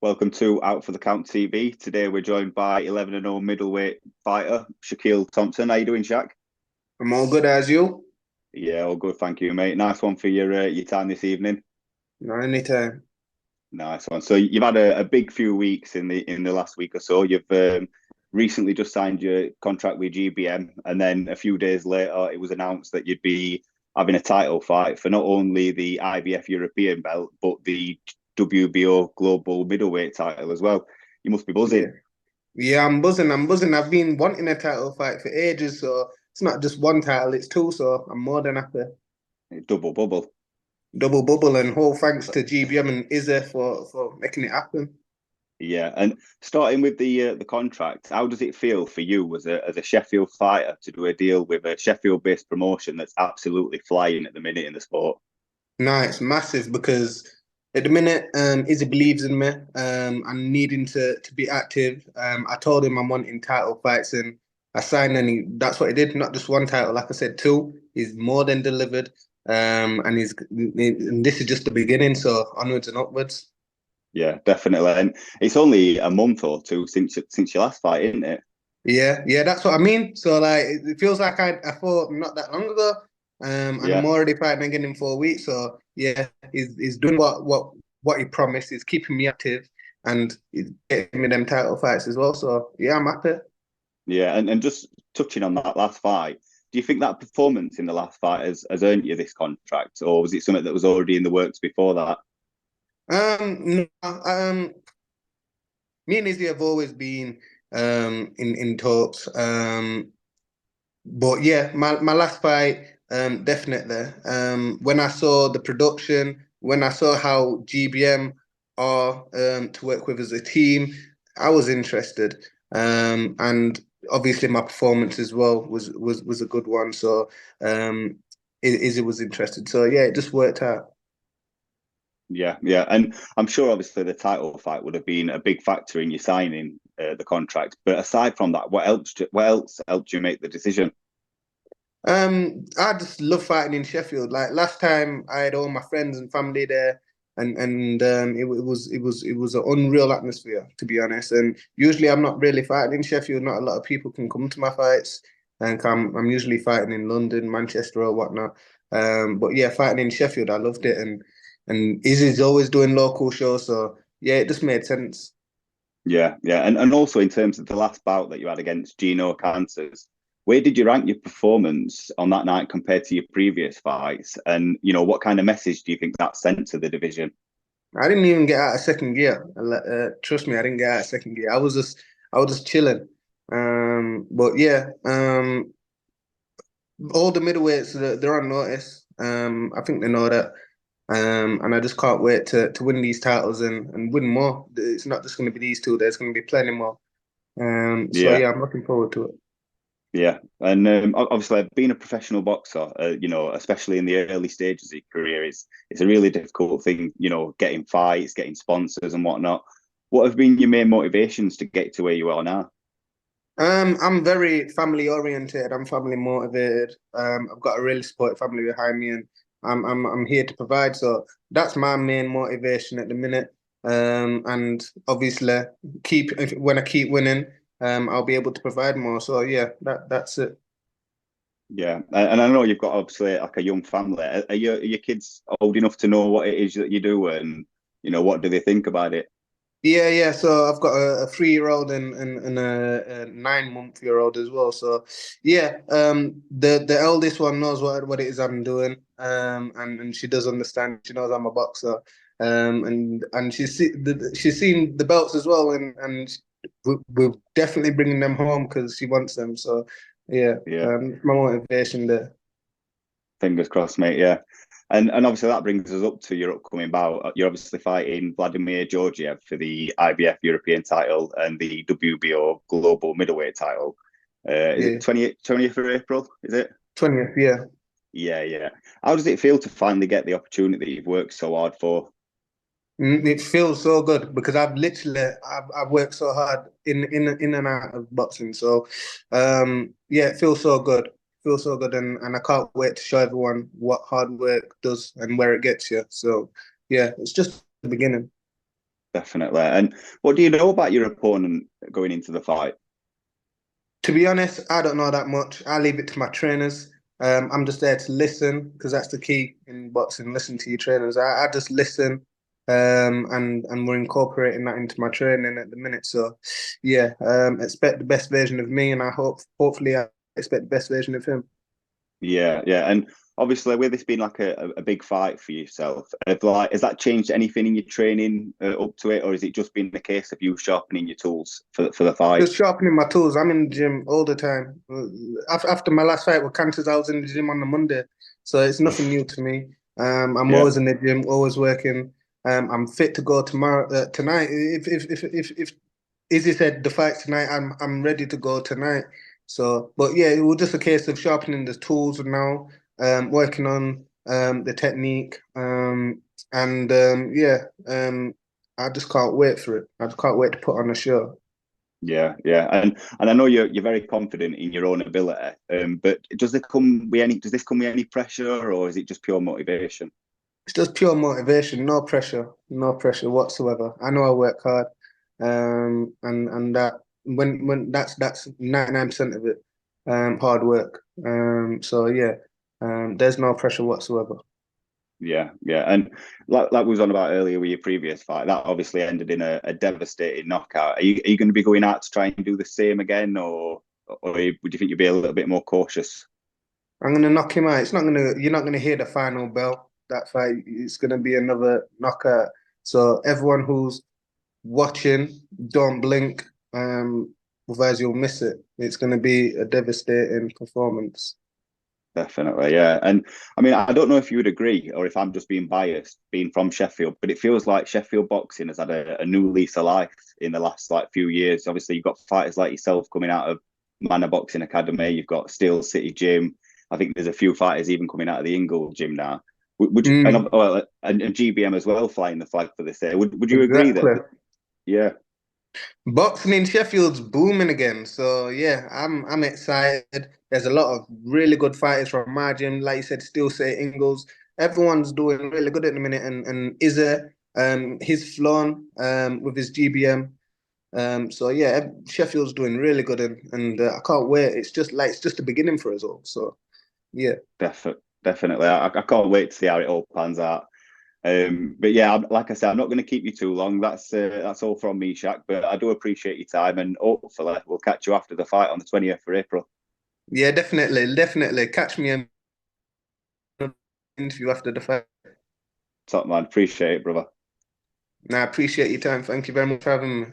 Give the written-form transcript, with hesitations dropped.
Welcome to Out for the Count TV. Today we're joined by 11-0 middleweight fighter Shakiel Thompson. How you doing, Shaq? I'm all good as you. Yeah, all good, thank you, mate. Nice one for your time this evening. No, anytime. Nice one. So you've had a big few weeks in the last week or so. You've recently just signed your contract with GBM, and then a few days later, it was announced that you'd be having a title fight for not only the IBF European belt, but the WBO Global Middleweight title as well. You must be Yeah. buzzing. Yeah, I'm buzzing. I'm buzzing. I've been wanting a title fight for ages, so it's not just one title, it's two, so I'm more than happy. Double bubble. Double bubble and whole thanks to GBM and Izzy for making it happen. Yeah, and starting with the contract, how does it feel for you as a Sheffield fighter to do a deal with a Sheffield-based promotion that's absolutely flying at the minute in the sport? No, it's massive because at the minute, Izzy believes in me. I'm needing to be active. I told him I'm wanting title fights, and I signed, and that's what he did. Not just one title, like I said, two. He's more than delivered. And this is just the beginning. So onwards and upwards. Yeah, definitely. And it's only a month or two since your last fight, isn't it? Yeah, yeah, that's what I mean. So like, it feels like I fought not that long ago. And I'm Yeah, already fighting again in 4 weeks. So yeah, he's doing what he promised. He's keeping me active and he's getting me them title fights as well. So yeah, I'm happy. yeah. And just touching on that last fight, do you think that performance in the last fight has earned you this contract, or was it something that was already in the works before that? No, me and Izzy have always been in talks. But yeah, my last fight, definitely. When I saw the production, when I saw how GBM are to work with as a team, I was interested. And obviously my performance as well was a good one. So Izzy was interested. So yeah, it just worked out. Yeah, yeah. And I'm sure obviously the title fight would have been a big factor in you signing the contract. But aside from that, what else helped you make the decision? I just love fighting in Sheffield. Like last time, I had all my friends and family there, and it was an unreal atmosphere, to be honest. And usually, I'm not really fighting in Sheffield. Not a lot of people can come to my fights, and I'm usually fighting in London, Manchester, or whatnot. But yeah, fighting in Sheffield, I loved it, and Izzy's always doing local shows, so yeah, it just made sense. Yeah, yeah. And also in terms of the last bout that you had against Gino Cancers, where did you rank your performance on that night compared to your previous fights? And what kind of message do you think that sent to the division? I didn't even get out of second gear. Trust me, I didn't get out of second gear. I was just chilling. But yeah, all the middleweights they're on notice. I think they know that. And I just can't wait to win these titles and win more. It's not just going to be these two. There's going to be plenty more. So Yeah, yeah, I'm looking forward to it. yeah. And obviously, being a professional boxer, especially in the early stages of your career, it's a really difficult thing. Getting fights, getting sponsors, and whatnot. What have been your main motivations to get to where you are now? I'm very family oriented. I'm family motivated. I've got a really supportive family behind me, and I'm here to provide. So that's my main motivation at the minute. And obviously, when I keep winning, I'll be able to provide more. So yeah, that's it. Yeah, and I know you've got obviously like a young family. Are your kids old enough to know what it is that you do, and what do they think about it? Yeah, yeah. So I've got a 3-year-old and a 9-month-year-old as well. So yeah, the eldest one knows what it is I'm doing. And she does understand. She knows I'm a boxer. And she's seen the belts as well, and we're definitely bringing them home because she wants them. So yeah, Yeah, my motivation there. fingers crossed, mate. Yeah, and obviously that brings us up to your upcoming bout. You're obviously fighting Vladimir Georgiev for the IBF European title and the WBO Global Middleweight title. Is Yeah, it 20th of April? Is it? 20th. Yeah. Yeah, yeah. How does it feel to finally get the opportunity that you've worked so hard for? It feels so good because I've worked so hard in and out of boxing. So yeah, it feels so good. Feels so good, and I can't wait to show everyone what hard work does and where it gets you. So yeah, it's just the beginning. definitely. And what do you know about your opponent going into the fight? To be honest, I don't know that much. I leave it to my trainers. I'm just there to listen because that's the key in boxing. Listen to your trainers. I just listen, and we're incorporating that into my training at the minute. So, yeah, expect the best version of me, and hopefully, I expect the best version of him. Yeah, yeah, and obviously with this being like a big fight for yourself, has that changed anything in your training up to it, or is it just been the case of you sharpening your tools for the fight? Just sharpening my tools. I'm in the gym all the time. After my last fight with Cantos, I was in the gym on the Monday, so it's nothing new to me. I'm Yeah, always in the gym, always working. I'm fit to go tomorrow, tonight. If Izzy said the fight's tonight, I'm ready to go tonight. So, but yeah, it was just a case of sharpening the tools now, working on the technique, yeah, I just can't wait for it. I just can't wait to put on a show. yeah, yeah, and I know you're very confident in your own ability. But does this come with any pressure, or is it just pure motivation? It's just pure motivation, no pressure whatsoever. I know I work hard, and that when that's 99% of it, hard work. So yeah, there's no pressure whatsoever. Yeah, yeah, and like we was on about earlier with your previous fight, that obviously ended in a devastating knockout. Are you going to be going out to try and do the same again, or would you think you'd be a little bit more cautious? I'm gonna knock him out. You're not gonna hear the final bell. That fight, it's gonna be another knockout. So everyone who's watching, don't blink, otherwise you'll miss it. It's gonna be a devastating performance. Definitely, yeah. And I mean, I don't know if you would agree or if I'm just being biased, being from Sheffield, but it feels like Sheffield boxing has had a new lease of life in the last like few years. Obviously, you've got fighters like yourself coming out of Manor Boxing Academy. You've got Steel City Gym. I think there's a few fighters even coming out of the Ingle Gym now. Would you, Mm, and GBM as well flying the flag for this year. Would you agree that? exactly. Yeah, Boxing in Sheffield's booming again. So yeah, I'm excited. There's a lot of really good fighters from my gym. Like you said, Steel City Ingles. Everyone's doing really good at the minute. And Izzy, he's flown with his GBM. So yeah, Sheffield's doing really good, and I can't wait. It's just the beginning for us all. So yeah, definitely. I can't wait to see how it all pans out. But yeah, like I said, I'm not going to keep you too long. That's all from me, Shaq. But I do appreciate your time, and hopefully we'll catch you after the fight on the 20th of April. yeah, definitely catch me in an interview after the fight. Top man, appreciate it, brother. Now, I appreciate your time. Thank you very much for having me.